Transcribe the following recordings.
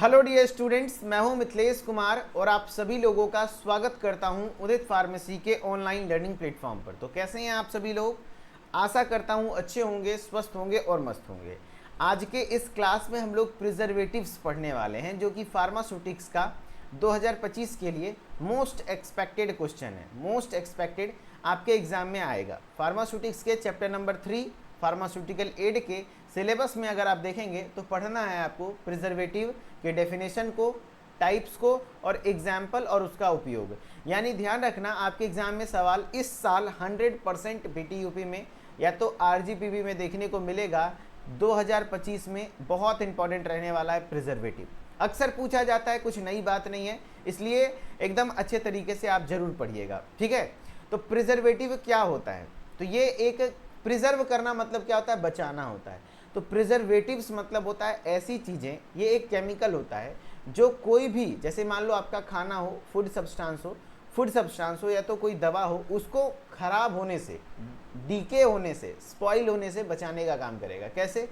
Hello dear students, मैं हूं मिथिलेश कुमार और आप सभी लोगों का स्वागत करता हूं उदित फार्मेसी के ऑनलाइन लर्निंग प्लेटफॉर्म पर। तो कैसे हैं आप सभी लोग? आशा करता हूं अच्छे होंगे, स्वस्थ होंगे और मस्त होंगे। आज के इस क्लास में हम लोग प्रिजर्वेटिव्स पढ़ने वाले हैं, जो कि फार्मास्यूटिक्स का 2025 के लिए मोस्ट एक्सपेक्टेड क्वेश्चन है। मोस्ट एक्सपेक्टेड आपके एग्जाम में आएगा। फार्मास्यूटिक्स के चैप्टर नंबर 3 फार्मास्यूटिकल एड के सिलेबस में अगर आप देखेंगे तो पढ़ना है आपको प्रिजर्वेटिव के डेफिनेशन को, टाइप्स को और एग्जाम्पल और उसका उपयोग। यानी ध्यान रखना, आपके एग्जाम में सवाल इस साल 100% बीटीयूपी में या तो आरजीपीवी में देखने को मिलेगा। 2025 में बहुत इंपॉर्टेंट रहने वाला है प्रिजर्वेटिव। अक्सर पूछा जाता है, कुछ नई बात नहीं है, इसलिए एकदम अच्छे तरीके से आप जरूर पढ़िएगा, ठीक है। तो प्रिजर्वेटिव क्या होता है? तो ये एक प्रिजर्व करना मतलब क्या होता है? बचाना होता है। तो प्रिजर्वेटिव्स मतलब होता है ऐसी चीज़ें, ये एक केमिकल होता है जो कोई भी, जैसे मान लो आपका खाना हो, फूड सब्सटेंस हो या तो कोई दवा हो, उसको खराब होने से, डीके होने से, स्पॉइल होने से बचाने का काम करेगा। कैसे?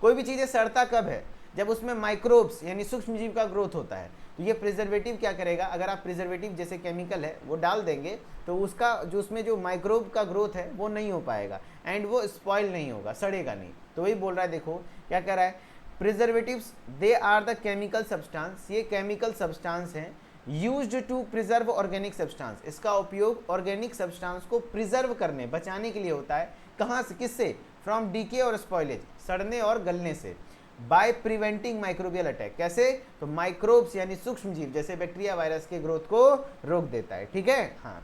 कोई भी चीज़ें सड़ता कब है? जब उसमें माइक्रोब्स यानी सूक्ष्म जीव का ग्रोथ होता है। तो ये प्रिजर्वेटिव क्या करेगा? अगर आप प्रिजर्वेटिव जैसे केमिकल है वो डाल देंगे तो उसका जो उसमें जो माइक्रोब का ग्रोथ है वो नहीं हो पाएगा एंड वो स्पॉइल नहीं होगा, सड़ेगा नहीं। तो वही बोल रहा है, देखो क्या कह रहा है, preservatives they are the chemical substance, ये केमिकल सब्सटेंस हैं used to preserve organic substance. इसका उपयोग ऑर्गेनिक सब्सटेंस को प्रिजर्व करने, बचाने के लिए होता है। कहाँ से? किससे? फ्रॉम डीके और स्पॉइलेज, सड़ने और गलने से। बाय प्रिवेंटिंग माइक्रोबियल अटैक, कैसे? तो माइक्रोब्स यानी सूक्ष्म जीव जैसे बैक्टीरिया, वायरस के ग्रोथ को रोक देता है, ठीक है। हाँ,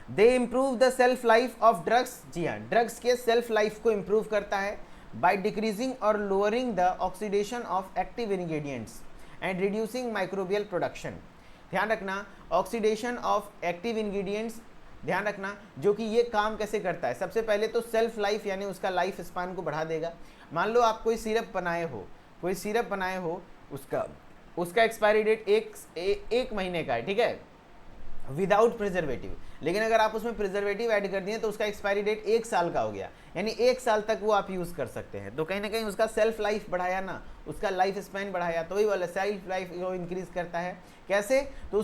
they improve the shelf life of drugs, जी हाँ, ड्रग्स के सेल्फ लाइफ को इम्प्रूव करता है बाय डिक्रीजिंग और lowering the oxidation of active ingredients and reducing microbial production. ध्यान रखना, ऑक्सीडेशन ऑफ एक्टिव इंग्रेडिएंट्स, ध्यान रखना, जो कि ये काम कैसे करता है? सबसे पहले तो सेल्फ लाइफ यानी उसका लाइफ स्पान को बढ़ा देगा। मान लो आप कोई सिरप बनाए हो, उसका एक्सपायरी डेट एक महीने का है, ठीक है, विदाउट प्रिजर्वेटिव। लेकिन अगर आप उसमें प्रिजर्वेटिव ऐड कर दिए तो उसका एक्सपायरी डेट 1 साल का हो गया, यानी 1 साल तक वो आप यूज़ कर सकते हैं। तो कहीं ना कहीं उसका सेल्फ लाइफ बढ़ाया ना, उसका लाइफ स्पैन बढ़ाया, तो वही वाला सेल्फ लाइफ वो इंक्रीज करता है। कैसे? तो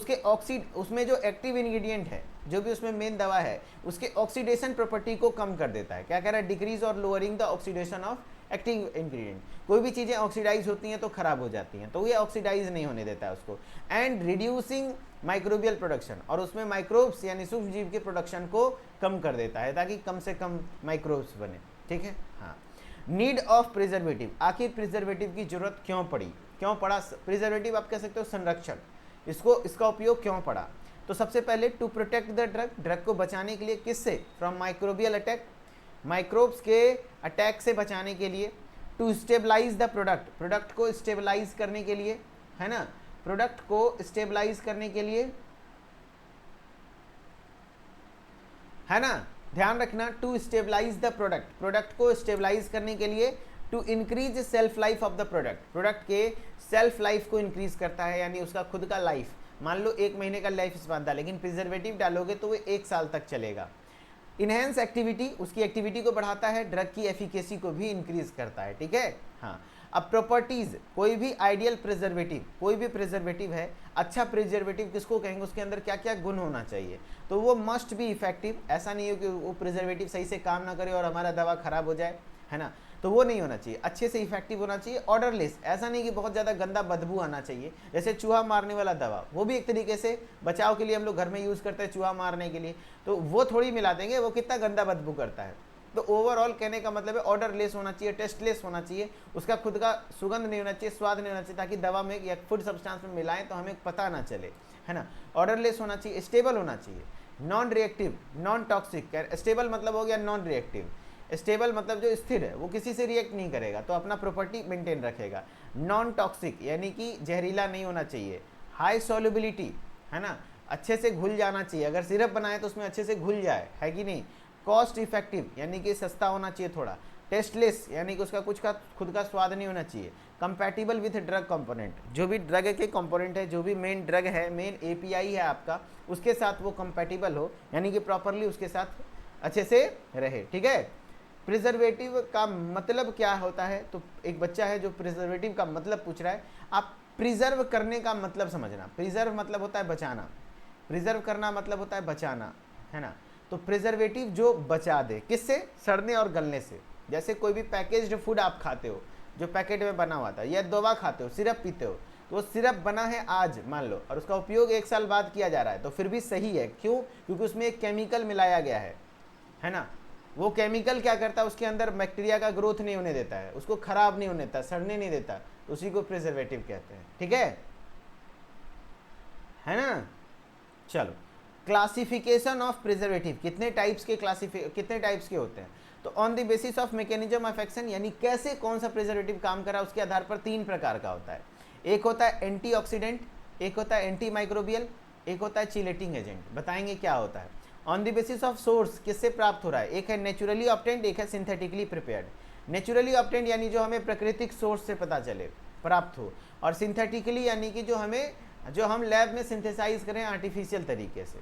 उसमें जो एक्टिव इंग्रेडिएंट है, जो भी उसमें मेन दवा है, उसके ऑक्सीडेशन प्रॉपर्टी को कम कर देता है। क्या कह रहा है? डिक्रीज और lowering the oxidation of active ingredient. कोई भी चीज़ें ऑक्सीडाइज होती हैं तो खराब हो जाती हैं, तो ये ऑक्सीडाइज नहीं होने देता है उसको। एंड रिड्यूसिंग माइक्रोबियल प्रोडक्शन, और उसमें माइक्रोब्स यानी सूक्ष्म जीव के प्रोडक्शन को कम कर देता है ताकि कम से कम माइक्रोब्स बने, ठीक है। हाँ, नीड ऑफ प्रिजर्वेटिव, आखिर प्रिजर्वेटिव की जरूरत क्यों पड़ा? प्रिजर्वेटिव आप कह सकते हो संरक्षक, इसका उपयोग क्यों पड़ा? तो सबसे पहले टू प्रोटेक्ट द ड्रग को बचाने के लिए। किससे? फ्रॉम माइक्रोबियल अटैक, माइक्रोब्स के अटैक से बचाने के लिए। टू स्टेबलाइज द प्रोडक्ट को स्टेबलाइज करने के लिए, है ना, प्रोडक्ट को स्टेबलाइज करने के लिए, है ना, ध्यान रखना। टू स्टेबलाइज द प्रोडक्ट को स्टेबलाइज करने के लिए। To increase shelf life of the product के सेल्फ लाइफ को इंक्रीज करता है, यानी उसका खुद का लाइफ। मान लो 1 महीने का लाइफ स्पान था, लेकिन प्रिजर्वेटिव डालोगे तो वो 1 साल तक चलेगा। इनहेंस एक्टिविटी, उसकी एक्टिविटी को बढ़ाता है, ड्रग की एफिकेसी को भी इंक्रीज करता है, ठीक है। हाँ, अब प्रॉपर्टीज, कोई भी आइडियल प्रिजर्वेटिव, कोई भी प्रिजर्वेटिव है, अच्छा प्रिजर्वेटिव किसको कहेंगे? उसके अंदर क्या क्या गुण होना चाहिए? तो वो मस्ट बी इफेक्टिव। ऐसा नहीं हो कि वो प्रिजर्वेटिव सही से काम ना करे और हमारा दवा खराब हो जाए, है ना, तो वो नहीं होना चाहिए। अच्छे से इफेक्टिव होना चाहिए। ऑर्डरलेस, ऐसा नहीं कि बहुत ज़्यादा गंदा बदबू आना चाहिए। जैसे चूहा मारने वाला दवा, वो भी एक तरीके से बचाव के लिए हम लोग घर में यूज़ करते हैं, चूहा मारने के लिए, तो वो थोड़ी मिला देंगे, वो कितना गंदा बदबू करता है। तो ओवरऑल कहने का मतलब है ऑर्डरलेस होना चाहिए, टेस्टलेस होना चाहिए, उसका खुद का सुगंध नहीं होना चाहिए, स्वाद नहीं होना चाहिए, ताकि दवा में या फूड सब्सटेंस में मिलाएं तो हमें पता ना चले, है ना। ऑर्डरलेस होना चाहिए, स्टेबल होना चाहिए, non reactive, non toxic. Stable मतलब हो गया नॉन रिएक्टिव, स्टेबल मतलब जो स्थिर है, वो किसी से रिएक्ट नहीं करेगा, तो अपना प्रॉपर्टी मेंटेन रखेगा। नॉन टॉक्सिक यानी कि जहरीला नहीं होना चाहिए। हाई सॉल्युबिलिटी, है ना, अच्छे से घुल जाना चाहिए, अगर सिरप बनाए तो उसमें अच्छे से घुल जाए, है कि नहीं। कॉस्ट इफेक्टिव यानी कि सस्ता होना चाहिए थोड़ा। टेस्टलेस यानी कि उसका कुछ का खुद का स्वाद नहीं होना चाहिए। कंपैटिबल विथ ड्रग कंपोनेंट, जो भी ड्रग के कंपोनेंट है, जो भी मेन ड्रग है, मेन एपीआई है आपका, उसके साथ वो कंपैटिबल हो, यानी कि प्रॉपरली उसके साथ अच्छे से रहे, ठीक है। प्रिजर्वेटिव का मतलब क्या होता है, तो एक बच्चा है जो प्रिजर्वेटिव का मतलब पूछ रहा है, आप प्रिजर्व करने का मतलब समझना। प्रिजर्व मतलब होता है बचाना, प्रिजर्व करना मतलब होता है बचाना, है ना। तो प्रिजर्वेटिव जो बचा दे, किससे? सड़ने और गलने से। जैसे कोई भी पैकेज्ड फूड आप खाते हो जो पैकेट में बना हुआ था, या दवा खाते हो, सिरप पीते हो, तो वो सिरप बना है आज मान लो, और उसका उपयोग 1 साल बाद किया जा रहा है, तो फिर भी सही है। क्यों? क्योंकि उसमें एक केमिकल मिलाया गया है ना। वो केमिकल क्या करता है, उसके अंदर बैक्टीरिया का ग्रोथ नहीं होने देता है, उसको खराब नहीं होने देता, सड़ने नहीं देता, उसी को प्रिजर्वेटिव कहते हैं। ठीक है ना। चलो, क्लासिफिकेशन ऑफ प्रिजर्वेटिव, कितने टाइप्स के होते हैं? तो on the basis of mechanism of action, यानी कैसे कौन सा प्रिजर्वेटिव काम कर रहा है, उसके आधार पर 3 प्रकार का होता है। एक होता है एंटीऑक्सीडेंट, एक होता है एंटी माइक्रोबियल, एक होता है चिलेटिंग एजेंट। बताएंगे क्या होता है। On the basis of source, किससे प्राप्त हो रहा है? एक है नेचुरली ऑब्टेन्ड, एक है सिंथेटिकली प्रिपेयर्ड। नेचुरली ऑब्टेन्ड यानी जो हमें प्राकृतिक सोर्स से पता चले, प्राप्त हो, और सिंथेटिकली यानी कि जो हम लैब में सिंथेसाइज करें आर्टिफिशियल तरीके से।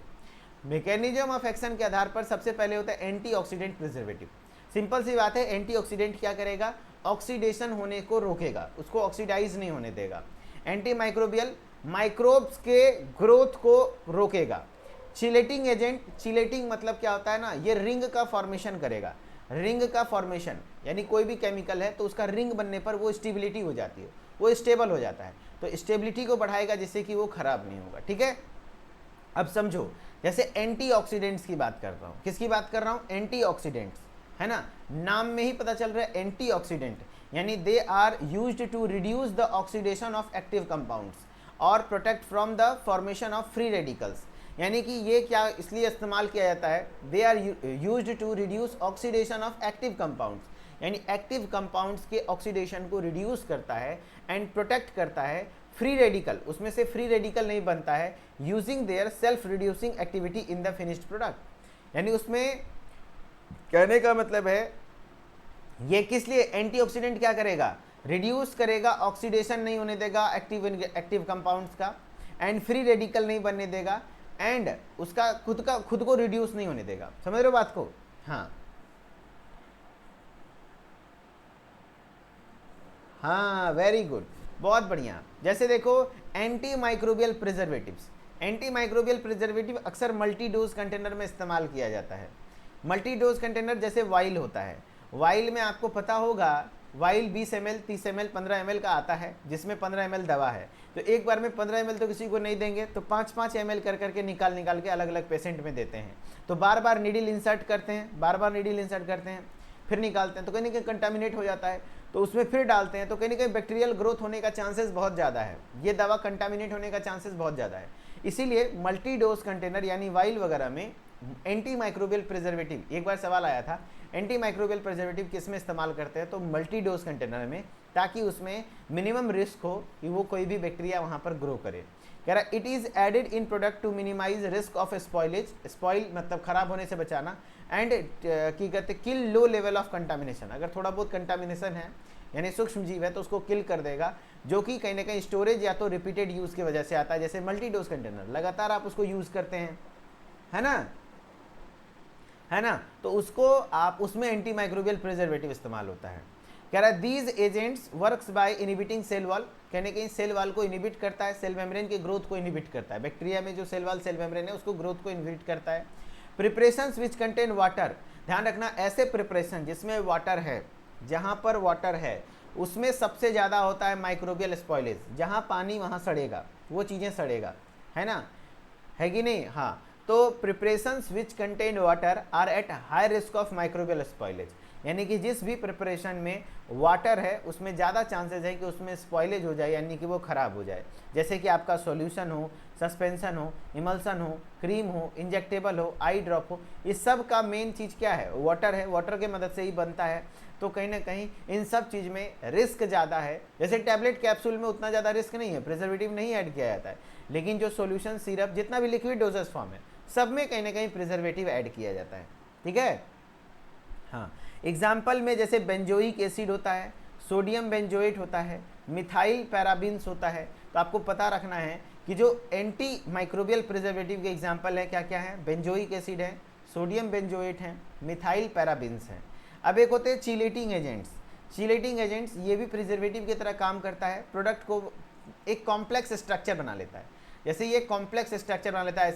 मैकेनिज्म ऑफ एक्शन के आधार पर सबसे पहले होता है एंटीऑक्सीडेंट प्रिजर्वेटिव। सिंपल सी बात है, एंटीऑक्सीडेंट क्या करेगा? ऑक्सीडेशन होने को रोकेगा, उसको ऑक्सीडाइज नहीं होने देगा। एंटी माइक्रोबियल, माइक्रोब्स के ग्रोथ को रोकेगा। चिलेटिंग एजेंट, चिलेटिंग मतलब क्या होता है ना, ये रिंग का फॉर्मेशन करेगा। रिंग का फॉर्मेशन यानी कोई भी केमिकल है तो उसका रिंग बनने पर वो स्टेबिलिटी हो जाती है, वो स्टेबल हो जाता है, तो स्टेबिलिटी को बढ़ाएगा जिससे कि वो खराब नहीं होगा। ठीक है, अब समझो, जैसे एंटीऑक्सीडेंट्स की बात कर रहा हूँ। किसकी बात कर रहा हूँ? एंटीऑक्सीडेंट्स, है ना। नाम में ही पता चल रहा है एंटीऑक्सीडेंट, यानी they are used to reduce the oxidation of active compounds और protect from the formation of free radicals. यानी कि ये क्या इसलिए इस्तेमाल किया जाता है? They are used to reduce oxidation of active compounds, यानी एक्टिव कंपाउंड्स के ऑक्सीडेशन को रिड्यूस करता है एंड प्रोटेक्ट करता है फ्री रेडिकल, उसमें से फ्री रेडिकल नहीं बनता है, using their self reducing activity in the finished product. यानी उसमें कहने का मतलब है ये किस लिए एंटीऑक्सीडेंट क्या करेगा? रिड्यूस करेगा, ऑक्सीडेशन नहीं होने देगा एक्टिव कंपाउंड्स का, एंड फ्री रेडिकल नहीं बनने देगा, एंड उसका खुद को रिड्यूस नहीं होने देगा। समझ रहे हो बात को? हाँ, वेरी गुड, बहुत बढ़िया। जैसे देखो, anti microbial preservatives, anti microbial preservative अक्सर मल्टी डोज कंटेनर में इस्तेमाल किया जाता है। मल्टी डोज कंटेनर जैसे वाइल होता है, वाइल में आपको पता होगा, वाइल 20 ml, 30 ml, 15 ml का आता है, जिसमें 15 ml दवा है। तो एक बार में 15 ml तो किसी को नहीं देंगे, तो 5-5 ml कर करके निकाल के अलग अलग पेशेंट में देते हैं। तो बार बार नीडल इंसर्ट करते हैं, फिर निकालते हैं, तो कहीं ना कहीं कंटामिनेट हो जाता है, तो उसमें फिर डालते हैं, तो कहीं ना कहीं बैक्टीरियल ग्रोथ होने का चांसेस बहुत ज़्यादा है, ये दवा कंटामिनेट होने का चांसेस बहुत ज़्यादा है। इसीलिए मल्टी डोज कंटेनर यानी वाइल वगैरह में एंटी माइक्रोबियल प्रिजर्वेटिव, एक बार सवाल आया था, एंटी माइक्रोबियल प्रिजर्वेटिव किस में इस्तेमाल करते हैं? तो मल्टी डोज कंटेनर में, ताकि उसमें मिनिमम रिस्क हो कि वो कोई भी बैक्टीरिया वहाँ पर ग्रो करे। कह रहा it is added in product to minimise risk of spoilage, spoil मतलब खराब होने से बचाना, एंड की कहते kill low level of contamination, अगर थोड़ा बहुत कंटामिनेशन है यानी सूक्ष्म जीव है तो उसको किल कर देगा, जो कि कहीं ना कहीं स्टोरेज या तो रिपीटेड यूज़ की वजह से आता है। जैसे मल्टी डोज कंटेनर लगातार आप उसको यूज़ करते हैं, है ना, तो उसको आप उसमें एंटी माइक्रोबियल प्रिजर्वेटिव इस्तेमाल होता है। कह रहा है these agents works by inhibiting cell wall, कहने कहीं सेल वॉल को इनिबिट करता है, सेल मेम्ब्रेन के ग्रोथ को इनिबिट करता है। बैक्टीरिया में जो सेल वॉल सेल मेम्ब्रेन है उसको ग्रोथ को इनिबिट करता है। प्रिपरेशंस विच कंटेन वाटर, ध्यान रखना ऐसे प्रिपरेशन जिसमें वाटर है, जहाँ पर वाटर है उसमें सबसे ज़्यादा होता है माइक्रोबियल स्पॉइलेज, जहाँ पानी वहाँ सड़ेगा, वो चीज़ें सड़ेगा, है ना, है कि नहीं? हाँ, तो preparations which contain water are at high risk of microbial spoilage, यानी कि जिस भी प्रिपरेशन में वाटर है उसमें ज़्यादा चांसेस है कि उसमें स्पॉइलेज हो जाए, यानी कि वो ख़राब हो जाए। जैसे कि आपका सॉल्यूशन हो, सस्पेंशन हो, इमल्सन हो, क्रीम हो, इंजेक्टेबल हो, आई ड्रॉप हो, इस सब का मेन चीज़ क्या है? वाटर है, वाटर के मदद से ही बनता है। तो कहीं ना कहीं इन सब चीज़ में रिस्क ज़्यादा है। जैसे टैबलेट कैप्सूल में उतना ज़्यादा रिस्क नहीं है, प्रिजर्वेटिव नहीं ऐड किया जाता है, लेकिन जो सॉल्यूशन, सिरप, जितना भी लिक्विड डोजेस फॉर्म है, सब में कहीं ना कहीं प्रिजर्वेटिव ऐड किया जाता है। ठीक है, हाँ, एग्जाम्पल में जैसे बेंजोइक एसिड होता है, सोडियम बेंजोएट होता है, मिथाइल पैराबिन्स होता है। तो आपको पता रखना है कि जो एंटी माइक्रोबियल प्रिजर्वेटिव के एग्जाम्पल है क्या क्या है? बेंजोइक एसिड है, सोडियम बेंजोएट है, मिथाइल पैराबिन्स है। अब एक होते हैं चिलेटिंग एजेंट्स। चिलेटिंग एजेंट्स ये भी प्रिजर्वेटिव की तरह काम करता है, प्रोडक्ट को एक कॉम्प्लेक्स स्ट्रक्चर बना लेता है। जैसे ये कॉम्प्लेक्स स्ट्रक्चर बना लेता है,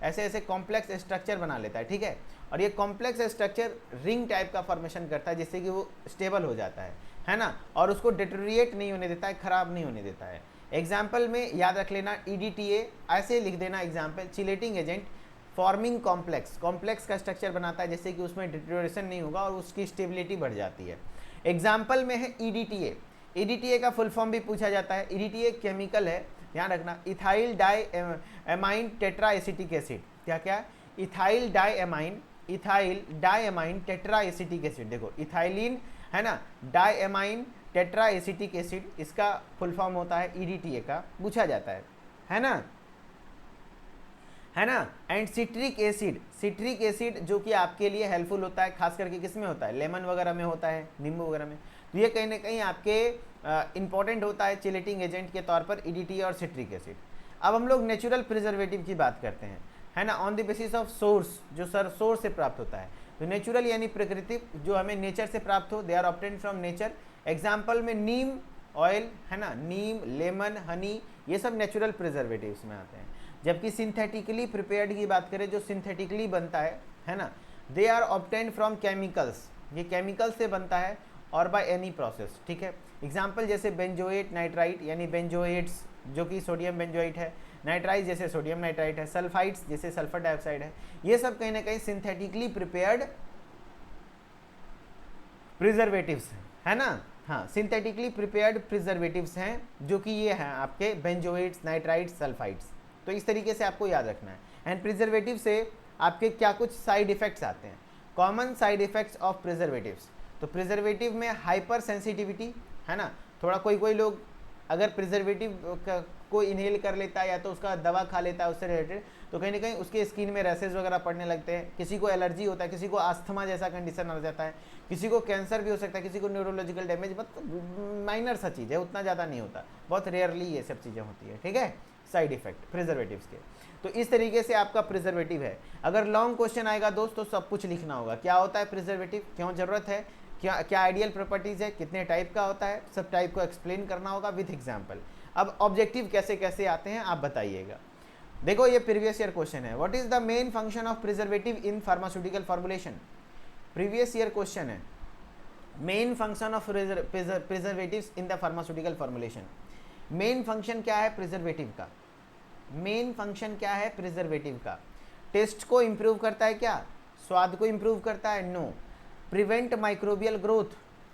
ऐसे ऐसे कॉम्प्लेक्स स्ट्रक्चर बना लेता है, ठीक है। और ये कॉम्प्लेक्स स्ट्रक्चर रिंग टाइप का फॉर्मेशन करता है, जिससे कि वो स्टेबल हो जाता है ना, और उसको डिटोरिएट नहीं होने देता है, खराब नहीं होने देता है। एग्जाम्पल में याद रख लेना EDTA, ऐसे लिख देना example, chelating agent forming complex, complex का स्ट्रक्चर बनाता है जिससे कि उसमें डिटोरेशन नहीं होगा और उसकी स्टेबिलिटी बढ़ जाती है। एग्जाम्पल में है EDTA। EDTA का फुल फॉर्म भी पूछा जाता है। EDTA केमिकल है, ध्यान रखना, ethyl diamine tetraacetic acid. क्या क्या? Ethyl diamine tetraacetic acid. देखो इथाइलिन है ना, diamine tetraacetic acid, इसका फुल फॉर्म होता है EDTA का, पूछा जाता है ना। एंड सिट्रिक एसिड जो कि आपके लिए हेल्पफुल होता है, खास करके किस में होता है, लेमन वगैरह में होता है, नींबू वगैरह में। तो ये कहीं ना कहीं आपके इंपॉर्टेंट होता है चिलेटिंग एजेंट के तौर पर, EDTA और सिट्रिक एसिड। अब हम लोग नेचुरल प्रिजर्वेटिव की बात करते हैं, है ना, on the basis of source, जो सोर्स से प्राप्त होता है। तो नेचुरल यानी प्राकृतिक, जो हमें नेचर से प्राप्त हो, they are obtained from nature. Example में नीम ऑयल है ना, नीम, लेमन, हनी, ये सब नेचुरल प्रिजर्वेटिव्स में आते हैं। जबकि सिंथेटिकली प्रिपेयर्ड की बात करें, जो सिंथेटिकली बनता है ना, they are obtained from chemicals, ये केमिकल से बनता है और बाय एनी प्रोसेस, ठीक है। एग्जाम्पल जैसे बेंजोएट नाइट्राइट, यानी बेंजोएट्स जो कि सोडियम बेंजोएट है, नाइट्राइट जैसे सोडियम नाइट्राइट है, सल्फाइड्स जैसे सल्फर डाइऑक्साइड है, ये सब कहीं ना कहीं सिंथेटिकली प्रिपेयर्ड प्रिजर्वेटिव्स है ना। हाँ, सिंथेटिकली प्रिपेयर्ड प्रिजर्वेटिव्स हैं, जो कि ये हैं आपके बेंजोएट्स, नाइट्राइट्स, सल्फाइड्स। तो इस तरीके से आपको याद रखना है। एंड प्रिजर्वेटिव से आपके क्या कुछ साइड इफेक्ट्स आते हैं, common side effects of preservatives. तो प्रिजर्वेटिव में हाइपर सेंसिटिविटी है ना, थोड़ा कोई लोग अगर प्रिजर्वेटिव को इनहेल कर लेता है या तो उसका दवा खा लेता है उससे रिलेटेड, तो कहीं ना कहीं उसके स्किन में रैसेज वगैरह पड़ने लगते हैं, किसी को एलर्जी होता है, किसी को आस्थमा जैसा कंडीशन आ जाता है, किसी को कैंसर भी हो सकता है, किसी को न्यूरोलॉजिकल डैमेज, मतलब माइनर सा चीज़ है, उतना ज़्यादा नहीं होता, बहुत रेयरली ये सब चीज़ें होती है, ठीक है, साइड इफेक्ट प्रिजर्वेटिव्स के। तो इस तरीके से आपका प्रिजर्वेटिव है। अगर लॉन्ग क्वेश्चन आएगा दोस्त तो सब कुछ लिखना होगा, क्या होता है प्रिजर्वेटिव, क्यों ज़रूरत है, क्या आइडियल प्रॉपर्टीज़ है, कितने टाइप का होता है, सब टाइप को एक्सप्लेन करना होगा विथ एग्जाम्पल। अब ऑब्जेक्टिव कैसे कैसे आते हैं आप बताइएगा। देखो ये प्रीवियस ईयर क्वेश्चन है, what is the main function of preservative in pharmaceutical formulation. Previous year question है, main function of preservatives in the pharmaceutical formulation. Main function क्या है प्रिजर्वेटिव का, मेन फंक्शन क्या है प्रिजर्वेटिव का? टेस्ट को improve करता है क्या, स्वाद को इंप्रूव करता है, नो। प्रिवेंट माइक्रोबियल ग्रोथ,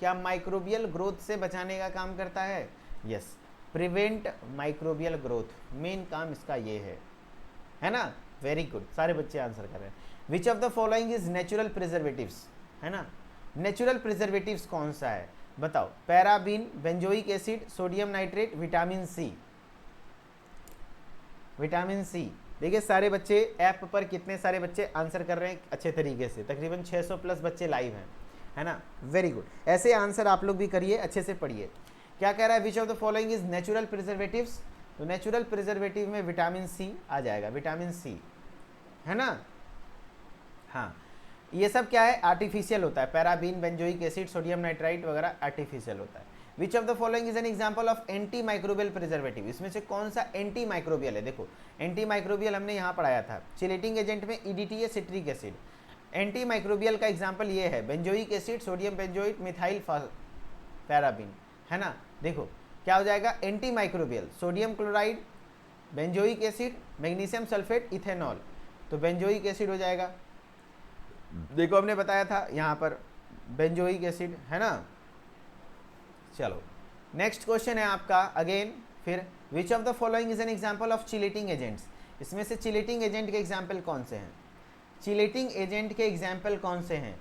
क्या माइक्रोबियल ग्रोथ से बचाने का काम करता है, yes. Prevent microbial growth, main काम इसका ये है ना। वेरी गुड, सारे बच्चे आंसर कर रहे हैं। Which of the following is natural preservatives, है ना, नेचुरल प्रिजर्वेटिव्स कौन सा है बताओ? Paraben, benzoic acid, sodium nitrate, vitamin C. Vitamin C, देखिए सारे बच्चे ऐप पर कितने सारे बच्चे आंसर कर रहे हैं अच्छे तरीके से, तकरीबन 600 प्लस बच्चे लाइव हैं, है ना, वेरी गुड। ऐसे आंसर आप लोग भी करिए, अच्छे से पढ़िए। क्या कह रहा है, विच of the following is natural preservatives, तो नेचुरल प्रिजर्वेटिव में विटामिन सी आ जाएगा, विटामिन सी, है ना। हाँ, ये सब क्या है, आर्टिफिशियल होता है, paraben, benzoic acid, sodium nitrite वगैरह आर्टिफिशियल होता है। विच of the following is an example of anti microbial preservative, इसमें से कौन सा एंटी माइक्रोबियल है? देखो एंटी माइक्रोबियल हमने यहाँ पढ़ाया था, चिलेटिंग एजेंट में EDTA, citric acid. Anti microbial का एग्जाम्पल ये है, benzoic acid, sodium benzoate, methyl paraben, है ना। देखो क्या हो जाएगा, anti microbial, sodium chloride, benzoic acid, magnesium sulphate, ethanol, तो बेंजोइक एसिड हो जाएगा। देखो हमने बताया था यहाँ पर बेंजोइक एसिड, है ना। चलो नेक्स्ट क्वेश्चन है आपका अगेन फिर, विच of the following is an example of chelating agents, इसमें से चिलेटिंग एजेंट के एग्जाम्पल कौन से हैं? चिलेटिंग एजेंट के एग्जाम्पल कौन से हैं?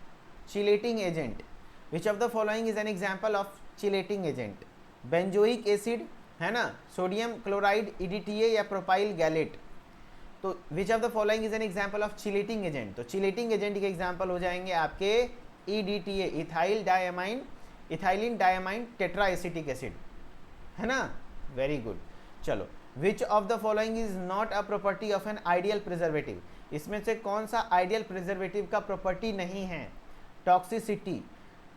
Chelating agent, which of the following is an example of chelating agent? Benzoic acid, है ना, सोडियम क्लोराइड, EDTA या प्रोपाइल गैलेट। तो विच of the following is an example of chelating agent, तो chelating agent के example हो जाएंगे आपके EDTA, ethylene diamine tetra acetic acid, है ना, वेरी गुड। चलो, विच of the following is not a property of an ideal preservative, इसमें से कौन सा आइडियल प्रिजर्वेटिव का प्रॉपर्टी नहीं है? Toxicity,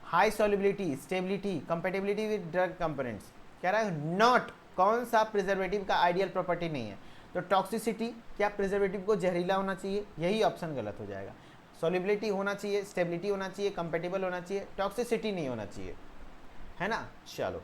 high solubility, stability, compatibility with drug components. कह रहा है नॉट, कौन सा प्रिजर्वेटिव का आइडियल प्रॉपर्टी नहीं है। तो टॉक्सिसिटी, क्या प्रिजर्वेटिव को जहरीला होना चाहिए, यही ऑप्शन गलत हो जाएगा। सॉल्युबिलिटी होना चाहिए, स्टेबिलिटी होना चाहिए, कंपेटेबल होना चाहिए, टॉक्सिसिटी नहीं होना चाहिए, है ना। चलो,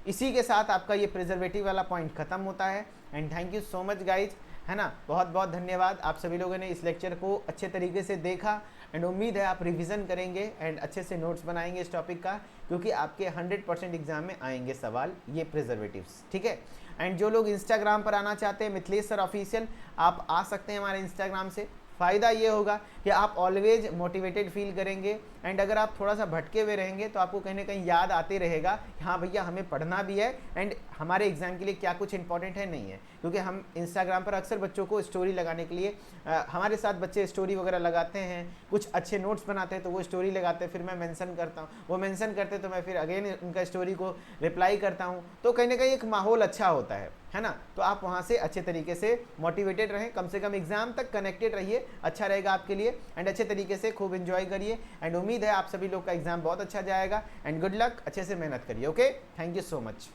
इसी के साथ आपका ये प्रिजर्वेटिव वाला पॉइंट खत्म होता है। And thank you so much guys, है ना। बहुत बहुत धन्यवाद, आप सभी लोगों ने इस लेक्चर को अच्छे तरीके से देखा। एंड उम्मीद है आप रिवीजन करेंगे एंड अच्छे से नोट्स बनाएंगे इस टॉपिक का, क्योंकि आपके 100% एग्जाम में आएंगे सवाल ये प्रिजर्वेटिव्स, ठीक है। एंड जो लोग इंस्टाग्राम पर आना चाहते हैं मिथिलेश सर ऑफिशियल, आप आ सकते हैं हमारे इंस्टाग्राम से। फ़ायदा ये होगा कि आप ऑलवेज मोटिवेटेड फील करेंगे। एंड अगर आप थोड़ा सा भटके हुए रहेंगे तो आपको कहीं ना कहीं याद आते रहेगा कि हाँ भैया हमें पढ़ना भी है एंड हमारे एग्जाम के लिए क्या कुछ इंपॉर्टेंट है, नहीं है। क्योंकि हम इंस्टाग्राम पर अक्सर बच्चों को स्टोरी लगाने के लिए हमारे साथ बच्चे स्टोरी वगैरह लगाते हैं, कुछ अच्छे नोट्स बनाते हैं तो वो स्टोरी लगाते हैं, फिर मैं मेंशन करता हूँ, वो मेंशन करते तो मैं फिर अगेन उनका स्टोरी को रिप्लाई करता हूँ। तो कहीं ना कहीं एक माहौल अच्छा होता है ना। तो आप वहाँ से अच्छे तरीके से मोटिवेटेड रहें, कम से कम एग्जाम तक कनेक्टेड रहिए, अच्छा रहेगा आपके लिए। एंड अच्छे तरीके से खूब एंजॉय करिए। एंड उम्मीद है आप सभी लोग का एग्जाम बहुत अच्छा जाएगा। एंड गुड लक, अच्छे से मेहनत करिए। Okay, thank you so much.